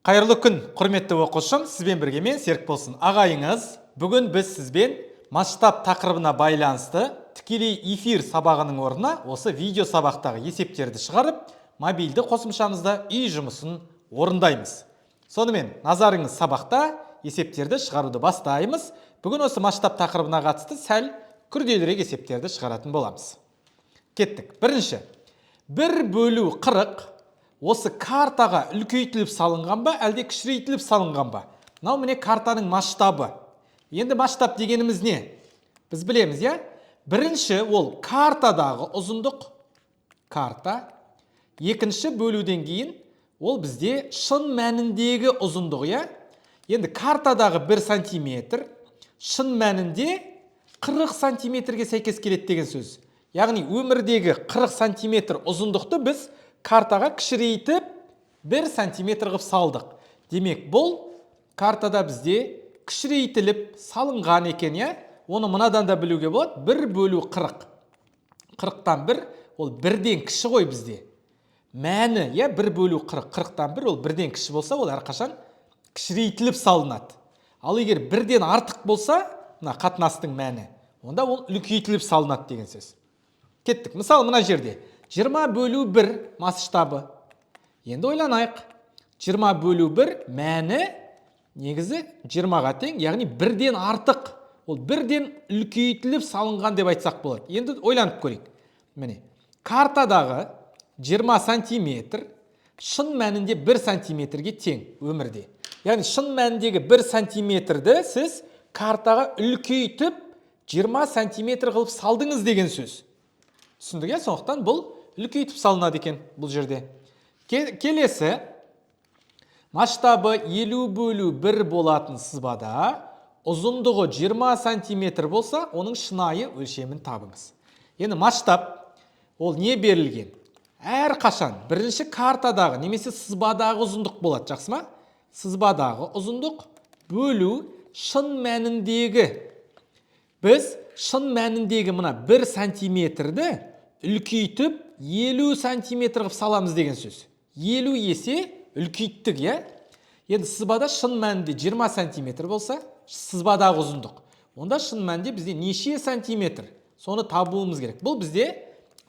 Қайырлы күн, құрметті оқушым, сізбен бірге мен Серік болсын. Ағайыңыз, бүгін біз сізбен масштаб тақырыбына байланысты тікелей эфир сабағының орнына осы видео сабақтағы есептерді шығарып, мобильді қосымшамызда үй жұмысын орындаймыз. Сонымен, назарыңыз сабақта есептерді шығаруды бастаймыз. Бүгін осы масштаб тақырыбына қатысты сәл күрделірек есептерді шығаратын боламыз. Кеттік. Бірінші, 1/40 осы картаға үлкейтіліп салынған ба, әлде кішірейтіліп салынған ба? Мынау міне картаның масштабы. Енді масштаб дегеніміз не? Біз білеміз, я? Бірінші ол картадағы ұзындық, карта. Екінші бөлуден кейін ол бізде шын мәніндегі ұзындық, я? Енді картадағы 1 сантиметр шын мәнінде 40 сантиметрге сәйкес келеді деген сөз. Яғни өмірдегі 40 сантиметр ұзындықты біз картаға кішірейтіп 1 сантиметр ғып салдық. Демек, бұл картада бізде кішірейтіліп салынған екен, я? Оны мынадан да білуге болады. 1/40. 40-тан 1 ол 1-ден кіші ғой бізде. Мәні, я, 1/40. 40-тан 1 ол 1-ден кіші болса, ол әрқашан кішірейтіліп салынады. Ал егер 1-ден артық болса, мына қатынастың мәні, онда ол үлкейтіліп салынады деген сөз. Кеттік. Мысалы, мына жерде 20/1 масштабы. Енді ойланайық. 20/1 мәні негізі 20-ға тең, яғни 1-ден артық. Ол 1-ден үлкейтіліп салынған деп айтсақ болады. Енді ойланып көрейік. Міне, картадағы 20 сантиметр шын мәнінде 1 сантиметрге тең өмірде. Яғни шын мәніндегі 1 сантиметрді сіз картаға үлкейтіп 20 сантиметр қылып салдыңыз деген сөз. Түсіндік, я? Сондықтан бұл үлкейтіп салынады екен бұл жерде. Келесі, масштабы 50/1 болатын сызбада ұзындығы 20 сантиметр болса, оның шынайы өлшемін табыңыз. Енді масштаб ол не берілген? Әрқашан бірінші картадағы немесе сызбадағы ұзындық болады, жақсы ма? Сызбадағы ұзындық бөлу шын мәніндегі. Біз шын мәніндегі мына 1 сантиметрді үлкейтіп 50 сантиметр ғып саламыз деген сөз. 50 есе үлкейттік, я? Енді сызбада шын мәнінде 20 сантиметр болса, сызбадағы ұзындық. Онда шын мәнінде бізде неше сантиметр? Соны табуымыз керек. Бұл бізде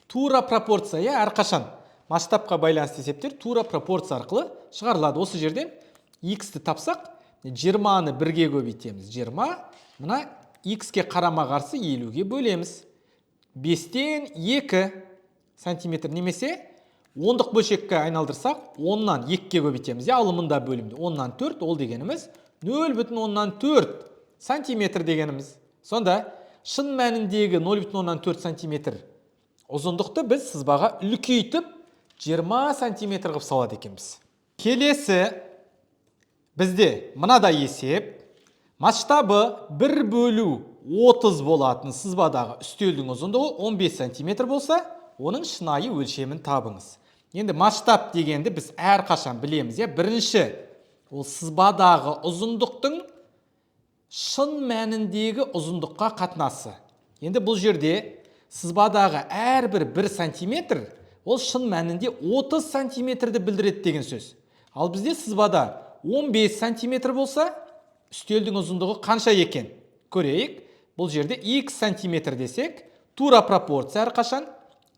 тура пропорция, я? Әрқашан масштабқа байланысты есептер тура пропорция арқылы шығарылады. Осы жерден x-ті тапсақ, 20-ны 1-ге көбейтеміз. 20, мына x-ке қарама қарсы 50-ге бөлеміз. 5-тен 2 сантиметр немесе 10-дық бөлшекке айналдырсақ, 10-нан 2-ге көбейтеміз. Алымында бөлімді 10-нан 4, ол дегеніміз 0,4 сантиметр дегеніміз. Сонда шын мәніндегі 0,4 сантиметр ұзындықты біз сызбаға үлкейтіп 20 сантиметр ғып салады екенбіз. Келесі бізде мынада есеп. Масштабы 1/30 болатын сызбадағы үстелдің ұзындығы 15 сантиметр болса, оның шынайы өлшемін табыңыз. Енді масштаб дегенді біз әрқашан білеміз, я? Бірінші, ол сызбадағы ұзындықтың шын мәніндегі ұзындыққа қатынасы. Енді бұл жерде сызбадағы әрбір 1 сантиметр, ол шын мәнінде 30 сантиметрді білдіреді деген сөз. Ал бізде сызбада 15 сантиметр болса, үстелдің ұзындығы қанша екен? Көрейік. Бұл жерде x сантиметр десек, тура пропорция әрқашан.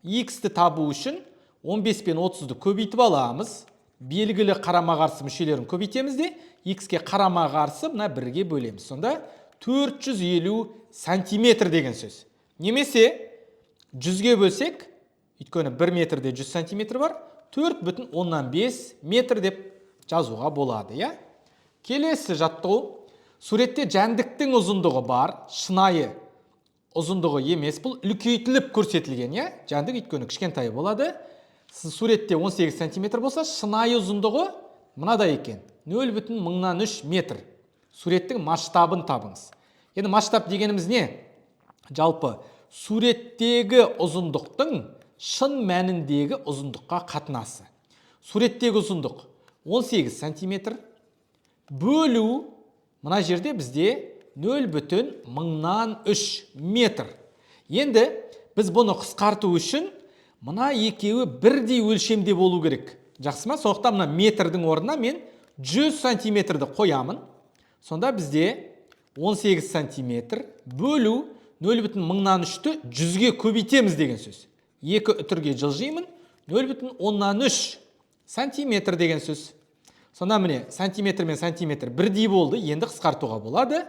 X-ті табу үшін 15 пен 30-ды көбейтіп аламыз. Белгілі қарама қарсы мүшелерін көбейтеміз де, x-ке қарама қарсы мына 1-ге бөлеміз. Сонда 450 сантиметр деген сөз. Немесе 100-ге бөлсек, өйткені 1 метрде 100 сантиметр бар, 4,5 метр деп жазуға болады, я? Келесі жаттығу. Суретте жәндіктің ұзындығы бар, шынайы ұзындығы емес, бұл үлкейтіліп көрсетілген, я? Жәндік өйткені кішкентай болады. Суретте 18 сантиметр болса, шынайы ұзындығы мынада екен, 0,3 метр. Суреттің масштабын табыңыз. Енді масштаб дегеніміз не? Жалпы, суреттегі ұзындықтың шын мәніндегі ұзындыққа қатынасы. Суреттегі ұзындық 18 сантиметр. Бөлу, мына жерде бізде 0,3 метр. Енді біз бұны қысқарту үшін мына екеуі бірдей өлшемде болу керек. Жақсы ма? Сондықтан мына метрдің орнына мен 100 сантиметрді қоямын. Сонда бізде 18 сантиметр бөлу 0,3-ті 100-ге көбейтеміз деген сөз. 2 үтірге жылжимын, 0,3 сантиметр деген сөз. Сонда міне сантиметр мен сантиметр бірдей болды, енді қысқартуға болады.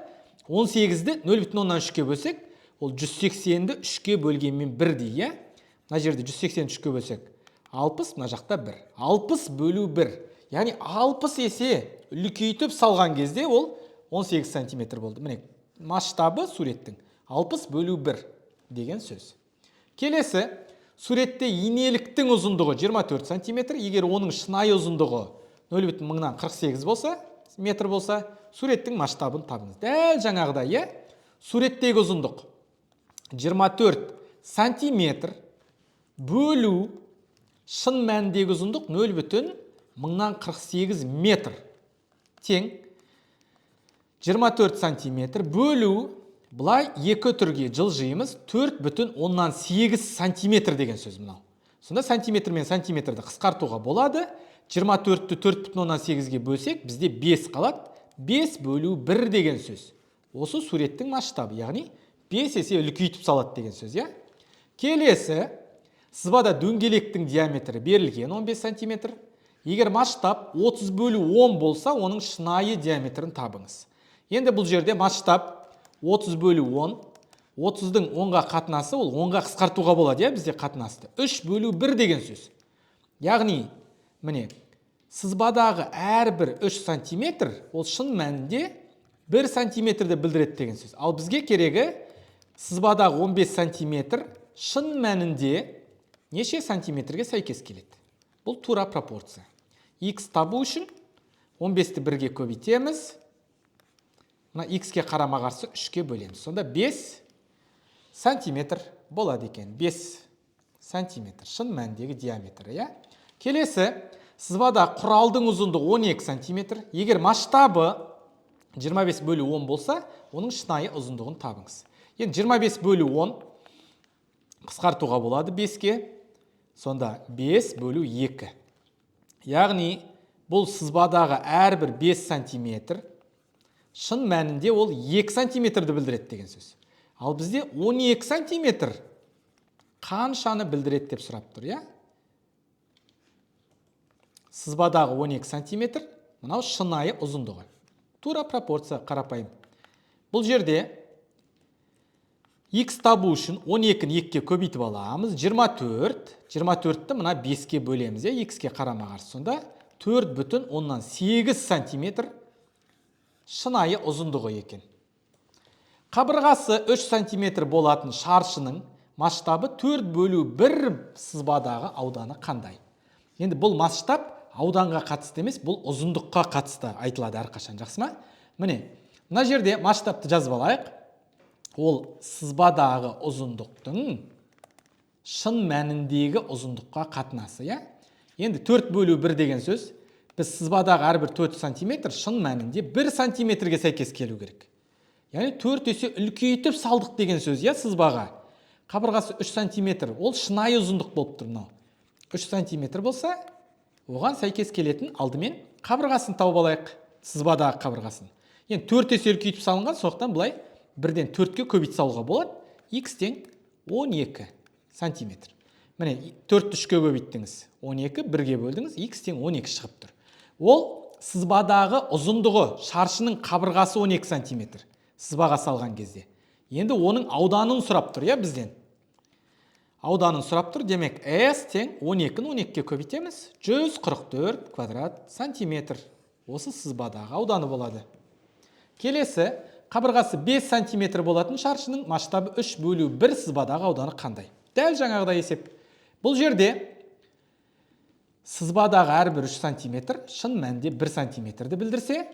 18-ді 0,3-ке бөлсек, ол 180-ді 3-ке бөлгенмен бірдей, мына жерде 180-ді 3-ке бөлсек 60, мына жақта 1. 60 бөлу 1. Яғни 60 есе үлкейтіп салған кезде ол 18 сантиметр болды. Міне масштабы суреттің 60 бөлу 1 деген сөз. Келесі, суретте инеліктің ұзындығы 24 сантиметр. Егер оның шынайы ұзындығы 0,48 болса, метр болса, суреттің масштабын табыңыз. Дәл жаңағыдай, суреттегі ұзындық 24 сантиметр бөлу шын мәніндегі ұзындық 0,48 метр тең 24 сантиметр бөлу бұлай 2 түрге жылжимыз 4,8 сантиметр деген сөз мынау. Сонда сантиметр мен сантиметрді қысқартуға болады. 24-ті 4,8-ге бөлсек, бізде 5 қалады. 5 бөлу 1 деген сөз. Осы суреттің масштабы, яғни 5 есе үлкейтіп салады деген сөз. Келесі, сызбада дөңгелектің диаметрі берілген 15 сантиметр. Егер масштаб 30 бөлу 10 болса, оның шынайы диаметрін табыңыз. Енді бұл жерде масштаб 30 бөлу 10, 30-дың 10-ға қатынасы, ол 10-ға қысқартуға болады, бізде қатынасты. 3 бөлу 1 деген сөз. Яғни, міне, сызбадағы әрбір 3 сантиметр, ол шын мәнінде 1 сантиметрді білдіреді деген сөз. Ал бізге керегі сызбадағы 15 сантиметр шын мәнінде неше сантиметрге сәйкес келеді. Бұл тура пропорция. X табу үшін 15-ті 1-ге көбейтеміз. Мына X-ке қарама қарсы 3-ке бөлеміз. Сонда 5 сантиметр болады екен. 5 сантиметр шын мәніндегі диаметрі. Келесі, сызбада құралдың ұзындығы 12 сантиметр. Егер масштабы 25 бөлу 10 болса, оның шынайы ұзындығын табыңыз. Енді 25 бөлу 10 қысқартуға болады 5-ке. Сонда 5 бөлу 2. Яғни, бұл сызбадағы әрбір 5 сантиметр шын мәнінде ол 2 сантиметрді білдіреді деген сөз. Ал бізде 12 сантиметр қаншаны білдіреді деп сұрап тұр, Сызбадағы 12 сантиметр, мынау шынайы ұзындығы. Тура пропорция қарапайым. Бұл жерде X табу үшін 12-ні 2-ке көбейтіп аламыз. 24-ті мына 5-ке бөлеміз, X-ке қарама қарсы. Сонда 4,8 сантиметр шынайы ұзындығы екен. Қабырғасы 3 сантиметр болатын шаршының масштабы 4 бөлу 1 сызбадағы ауданы қандай? Енді бұл масштаб ауданға қатысты емес, бұл ұзындыққа қатысты айтылады әрқашан, жақсы ма? Міне, мына жерде масштабты жазып алайық. Ол сызбадағы ұзындықтың шын мәніндегі ұзындыққа қатынасы, Енді 4 бөлу 1 деген сөз, біз сызбадағы әрбір 4 сантиметр шын мәнінде 1 сантиметрге сәйкес келу керек. Яғни 4 есе үлкейтіп салдық деген сөз, сызбаға. Қабырғасы 3 сантиметр, ол шынайы ұзындық болып тұр мынау. 3 сантиметр болса, оған сәйкес келетін алдымен қабырғасын тауып алайық, сызбадағы қабырғасын. Енді 4 есе үлкейтіп салынған, соқтан бұлай 1-ден 4-ке көбейтіп салуға болады. X тең 12 сантиметр. Міне, 4-ті 3-ке көбейттіңіз. 12, 1-ге бөлдіңіз, X тең 12 шығып тұр. Ол сызбадағы ұзындығы, шаршының қабырғасы 12 сантиметр. Сызбаға салған кезде. Енді оның ауданын сұрап тұр, бізден. Ауданын сұрап тұр, демек, S тең 12-ні 12-ке көбейтеміз. 144 квадрат сантиметр. Осы сызбадағы ауданы болады. Келесі, қабырғасы 5 сантиметр болатын шаршының масштабы 3 бөлу 1 сызбадағы ауданы қандай? Дәл жаңағыдай есеп. Бұл жерде сызбадағы әрбір 3 сантиметр шын мәнінде 1 сантиметрді білдірсе,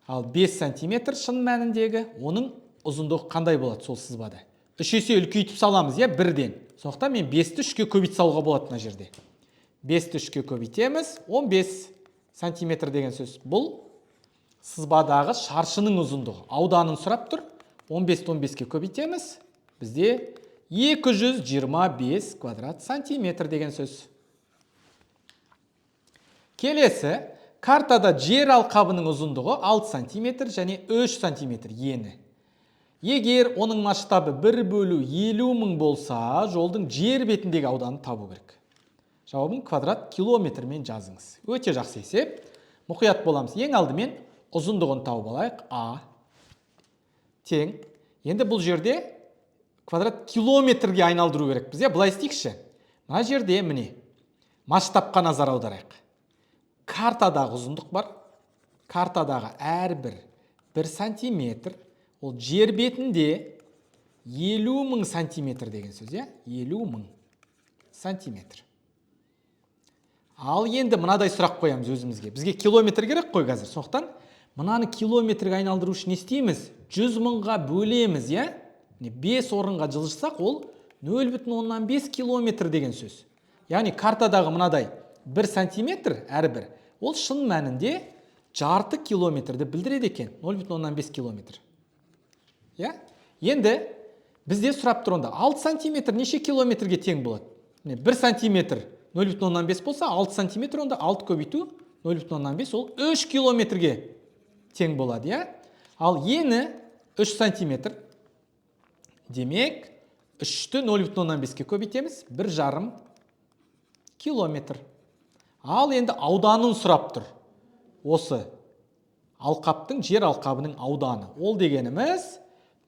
ал 5 сантиметр шын мәніндегі оның ұзындығы қандай болады сол сызбада? 3 есе үлкейтіп саламыз, 1-ден. Сондықтан мен 5-ті 3-ке көбейтіп салуға болады мына жерде. 5-ті 3-ке көбейтеміз, 15 сантиметр деген сөз. Бұл сызбадағы шаршының ұзындығы. Ауданын сұрап тұр. 15-ті 15-ке көбейтеміз. Бізде 225 квадрат сантиметр деген сөз. Келесі, картада жер алқабының ұзындығы 6 сантиметр және 3 сантиметр ені. Егер оның масштабы 1/50.000 болса, жолдың жер бетіндегі ауданы табу керек. Жауабын квадрат километрмен жазыңыз. Өте жақсы есеп. Мұқият боламыз. Ең алдымен ұзындығын тауып алайық. А тең. Енді бұл жерде квадрат километрге айналдыру керек біз. Былай істейікші. Мына жерде міне масштабқа назар аударайық. Картадағы ұзындық бар. Картадағы әрбір 1 сантиметр. Ол жер бетінде 50.000 сантиметр деген сөз. 50.000 сантиметр. Ал енді мынадай сұрақ қоямыз өзімізге. Бізге километр керек қой қазір. Сондықтан мынаны километрге айналдыру үшін не істейміз? 100.000-ға бөлеміз, 5 орынға жылжысақ, ол 0,5 километр деген сөз. Яғни картадағы мынадай 1 сантиметр әрбір, ол шын мәнінде жарты километрді білдіреді екен. 0,5 километр. Енді бізде сұрап тұрғанда 6 сантиметр неше километрге тең болады? 1 сантиметр 0,5 болса, 6 сантиметр онда 6 көбейту 0,5 ол 3 километрге тең болады. Ал ені 3 сантиметр. Демек, 3-ті 0,5-ке көбейтеміз, 1,5 километр. Ал енді ауданын сұрап тұр. Осы алқаптың, жер алқабының ауданы. Ол дегеніміз,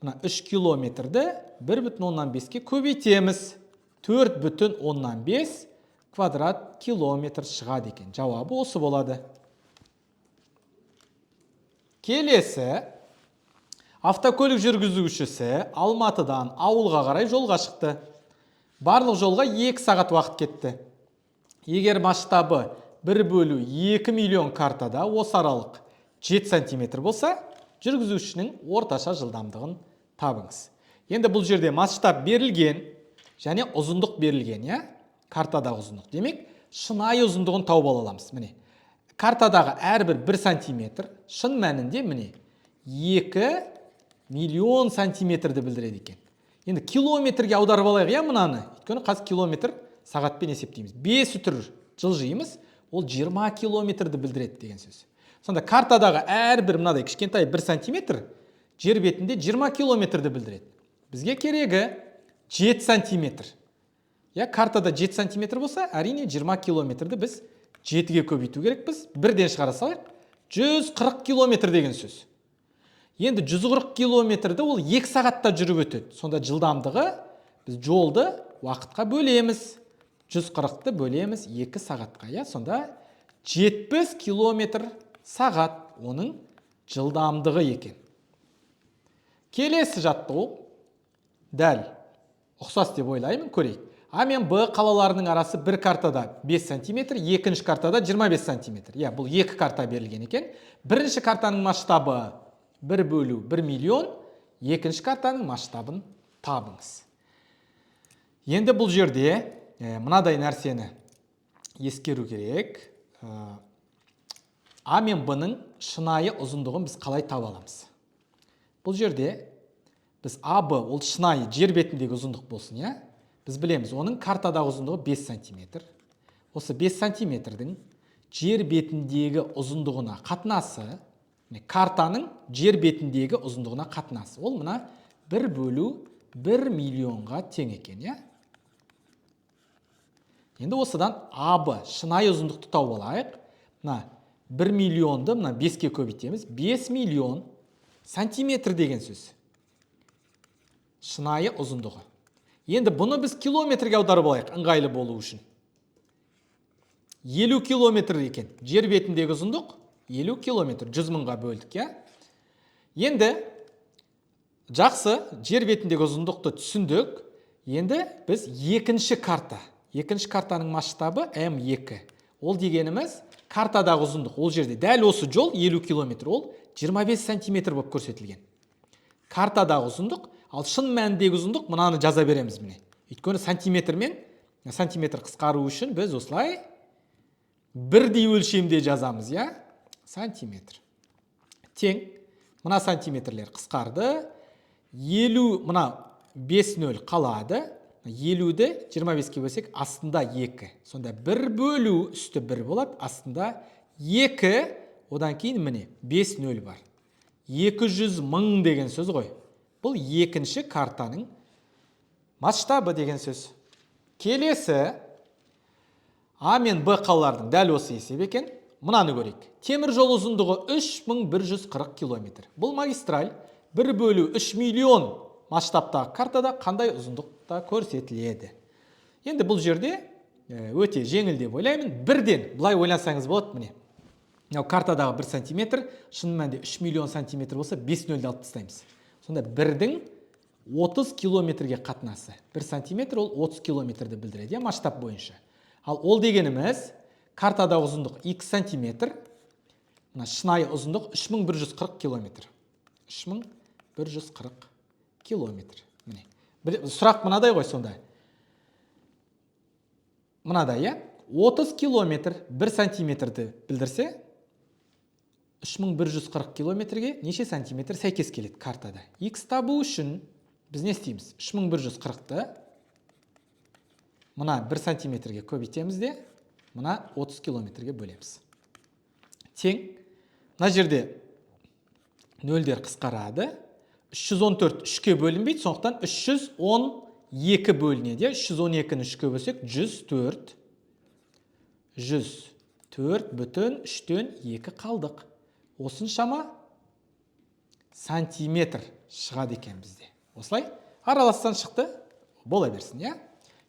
3 километрді 1,5-ке көбейтеміз. 4,5 квадрат километр шығады екен. Жауабы осы болады. Келесі, автокөлік жүргізушісі Алматыдан ауылға қарай жолға шықты. Барлық жолға 2 сағат уақыт кетті. Егер масштабы 1/2 миллион картада осы аралық 7 сантиметр болса, жүргізушінің орташа жылдамдығын табыңыз. Енді бұл жерде масштаб берілген және ұзындық берілген, картадағы ұзындық. Демек, шынайы ұзындығын тауып аламыз. Міне, картадағы әрбір 1 сантиметр шын мәнінде міне 2 миллион сантиметрді білдіреді екен. Енді километрге аударып алайық, мынаны. Өйткені қазір километр сағатпен есептейміз. 5 түр жылжимыз, ол 20 километрді білдіреді деген сөз. Сонда картадағы әрбір мынадай кішкентай 1 сантиметр жер бетінде 20 километрді білдіреді. Бізге керегі 7 сантиметр. Картада 7 сантиметр болса, әрине 20 километрді біз 7-ге көбейту керекпіз. Бірден шығара салайық. 140 километр деген сөз. Енді 140 километрді ол 2 сағатта жүріп өтеді. Сонда жылдамдығы біз жолды уақытқа бөлеміз. 140-ті бөлеміз 2 сағатқа. Сонда 70 километр сағат оның жылдамдығы екен. Келесі жаттығу дәл ұқсас деп ойлаймын, көрейік. А мен Б қалаларының арасы бір картада 5 сантиметр, екінші картада 25 сантиметр. Бұл екі карта берілген екен. Бірінші картаның масштабы 1/1 миллион, екінші картаның масштабын табыңыз. Енді бұл жерде мынадай нәрсені ескеру керек. А мен Б-ның шынайы ұзындығын біз қалай таба аламыз? Бұл жерде біз АБ ол шынайы жер бетіндегі ұзындық болсын, біз білеміз, оның картадағы ұзындығы 5 сантиметр. Осы 5 сантиметрдің жер бетіндегі ұзындығына қатынасы, картаның жер бетіндегі ұзындығына қатынасы. Ол мына 1/1 миллионға тең екен, Енді осыдан АБ шынайы ұзындықты тауып алайық. 1 миллионды 5-ке көбейтеміз. 5 миллион сантиметр деген сөз. Шынайы ұзындығы. Енді бұны біз километрге аударып алайық, ыңғайлы болу үшін. 50 километр екен. Жер бетіндегі ұзындық 50 километр. 100.000-ға бөлдік, Енді жақсы, жер бетіндегі ұзындықты түсіндік. Енді біз екінші карта. Екінші картаның масштабы М2. Ол дегеніміз картадағы ұзындық. Ол жерде дәл осы жол 50 километр. Ол 25 сантиметр болып көрсетілген. Картадағы ұзындық, ал шын мәніндегі ұзындық мынаны жаза береміз міне. Өйткені сантиметр қысқару үшін біз осылай бірдей өлшемде жазамыз, сантиметр. Тең, мына сантиметрлер қысқарды. 50, мына 5-0 қалады. 50-ді 25-ке бөлсек, астында 2. Сонда 1/1 болады, астында 2, одан кейін міне 5 нөл бар. 200 мың деген сөз ғой. Бұл екінші картаның масштабы деген сөз. Келесі А мен Б қалалардың дәл осы есеп екен. Мынаны көрейік. Темір жол ұзындығы 3140 километр. Бұл магистраль 1/3 миллион масштабтағы картада қандай ұзындықта көрсетіледі. Енді бұл жерде өте жеңіл деп ойлаймын. Бірден былай ойлансаңыз болады міне. Картадағы 1 сантиметр, шын мәнінде 3 миллион сантиметр болса 5 нөлді алып тастаймыз. Сонда бірдің 30 километрге қатынасы. 1 сантиметр ол 30 километрді білдіреді, масштаб бойынша. Ал ол дегеніміз картадағы ұзындық x сантиметр, шынайы ұзындық 3140 километр. 3140 километр. Сұрақ мынадай ғой сонда. Мынадай, 30 километр 1 сантиметрді білдірсе, 3140 километрге неше сантиметр сәйкес келеді картада. X табу үшін біз не істейміз? 3140-ты мына 1 сантиметрге көбейтеміз де, мына 30 километрге бөлеміз. Тең, мына жерде нөлдер қысқарады. 314 3-ке бөлінбейді, сондықтан 312 бөлінеді. 312-ні 3-ке бөлсек 104. 104 бүтін 3-тен 2 қалдық. Осыншама сантиметр шығады екен бізде. Осылай араластан шықты, бола берсін, я?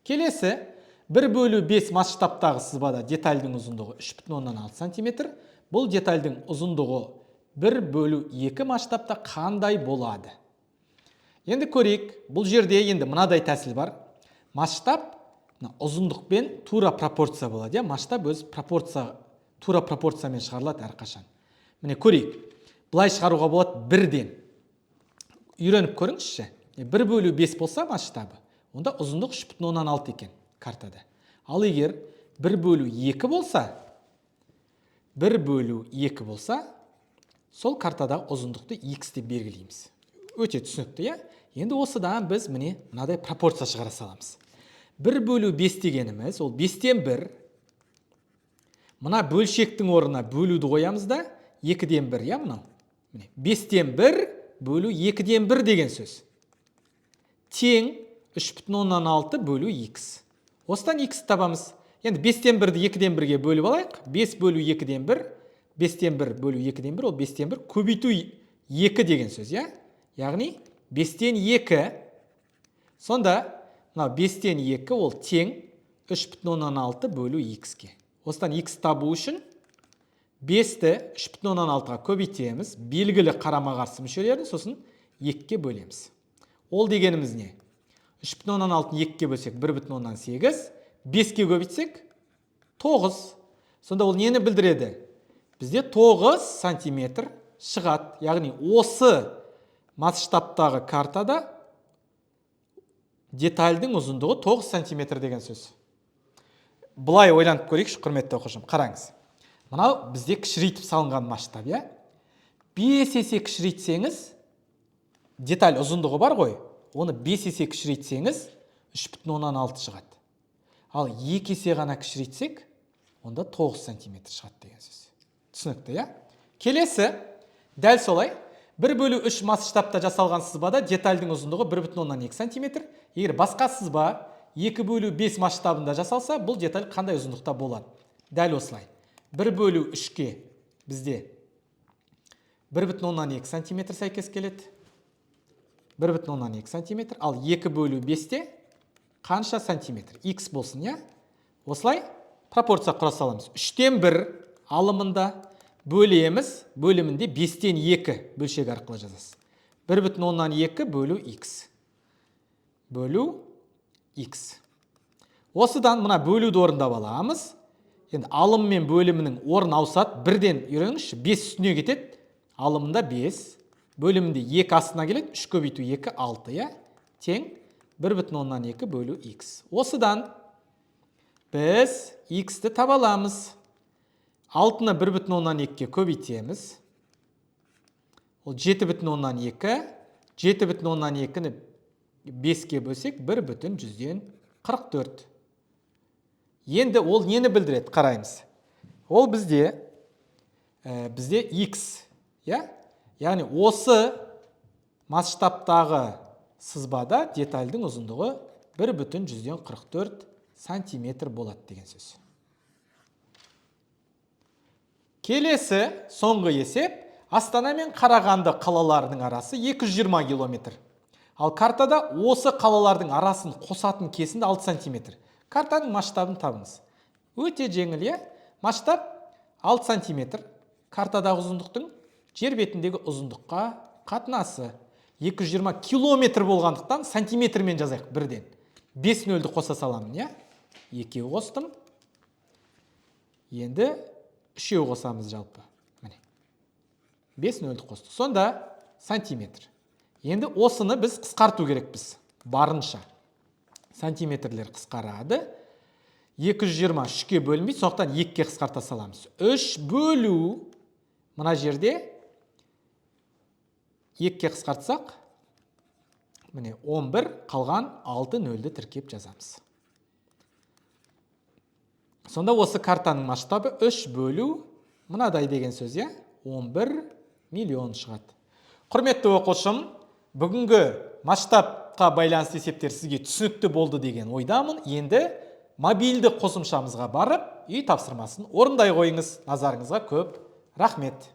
Келесі 1/5 масштабтағы сызбада детальдің ұзындығы 3,6 сантиметр. Бұл детальдің ұзындығы 1/2 масштабта қандай болады? Енді көрейік, бұл жерде енді мынадай тәсіл бар. Масштаб ұзындықпен тура пропорция болады. Масштаб өз тура пропорциямен шығарылады әрқашан. Міне көрейік. Бұлай шығаруға болады 1-ден. Үйреніп көріңізші. 1/5 болса масштабы, онда ұзындық 3,6 екен картада. Ал егер 1/2 болса, 1/2 болса, сол картадағы ұзындықты x деп белгілейміз. Өте түсінікті, я? Енді осыдан біз міне мынадай пропорция шығара саламыз. 1/5 дегеніміз, ол 5-тен 1. Мына бөлшектің орнына бөлуді қоямыз да, 2-ден 1, я мынау? 5-тен 1 бөлу 2-ден 1 деген сөз. Тең 3,6 бөлу x. Осыдан x табамыз. Енді 5-тен 1-ді 2-ден 1-ге бөліп алайық. 5 бөлу 2-ден 1, 5-тен 1 бөлу 2-ден 1, ол 5-тен 1 көбейту 2 деген сөз, я? Яғни 5-тен 2. Сонда 5-тен 2 ол тең 3,6 бөлу x-ке. Осыдан x табу үшін 5-ті 3,6-ға көбейтеміз, белгілі қарама-қарсы мүшелерін, сосын 2-ке бөлеміз. Ол дегеніміз не? 3,6-ны 2-ке бөлсек 1,8, 5-ке көбейтсек 9. Сонда ол нені білдіреді? Бізде 9 сантиметр шығады. Яғни осы масштабтағы картада детальдің ұзындығы 9 сантиметр деген сөз. Бұлай ойланып көрейікші, құрметті оқушым. Қараңыз. Мынау бізде кішірейтіп салынған масштаб, я? 5 есе кішірейтсеңіз, деталь ұзындығы бар ғой, оны 5 есе кішірейтсеңіз 3,6 шығады. Ал 2 есе ғана кішірейтсек, онда 9 сантиметр шығады деген сөз. Түсінікті, я? Келесі, дәл солай, 1/3 масштабта жасалған сызбада детальдің ұзындығы 1,2 сантиметр. Егер басқа сызба 2/5 масштабында жасалса, бұл деталь қандай ұзындықта болады? Дәл осылай. 1/3-ке бізде 1,2 сантиметр сәйкес келеді. 1,2 сантиметр. Ал 2/5-те қанша сантиметр? X болсын, я? Осылай пропорция құра саламыз. 3-тен 1 алымында бөлеміз, бөлімінде 5-тен 2 бөлшек арқылы жазасыз. 1,2 бөлу x. Бөлу x. Осыдан мына бөлуді орындап аламыз. Енді алым мен бөлімінің орын ауысады. Бірден үйреніңізші, 5 үстіне кетеді. Алымында 5, бөлімінде 2 астына келеді. 3 көбейту 2, 6, я? Тең 1,2 бөлу x. Осыдан біз x-ті таба аламыз. 6-ны 1,2-ке көбейтеміз. Ол 7,2. 7,2-ні 5-ке бөлсек 1,144. Енді ол нені білдіреді? Қараймыз. Ол бізде бізде x, яғни осы масштабтағы сызбада детальдің ұзындығы 1,44 сантиметр болады деген сөз. Келесі соңғы есеп. Астана мен Қарағанды қалаларының арасы 220 километр. Ал картада осы қалалардың арасын қосатын кесінді 6 сантиметр. Картаның масштабын табыңыз. Өте жеңіл, масштаб 6 сантиметр. Картадағы ұзындықтың жер бетіндегі ұзындыққа қатынасы. 220 километр болғандықтан сантиметрмен жазайық бірден. 5 нөлді қоса саламын, екеу қостым. Енді үшеу қосамыз жалпы. 5 нөлді қосты. Сонда сантиметр. Енді осыны біз қысқарту керекпіз. Барынша. Сантиметрлер қысқарады. 220 3-ке бөлінбей, сондықтан 2-ке қысқарта саламыз. 3 бөлу, мына жерде 2-ке қысқартсақ, 11, қалған 6 нөлді тіркеп жазамыз. Сонда осы картаның масштабы 3 бөлу, мынадай деген сөз, 11 миллион шығады. Құрметті оқушым, бүгінгі масштабқа байланысты есептер сізге түсінікті болды деген ойдамын. Енді мобильді қосымшамызға барып, үй тапсырмасын орындай қойыңыз. Назарыңызға көп рахмет.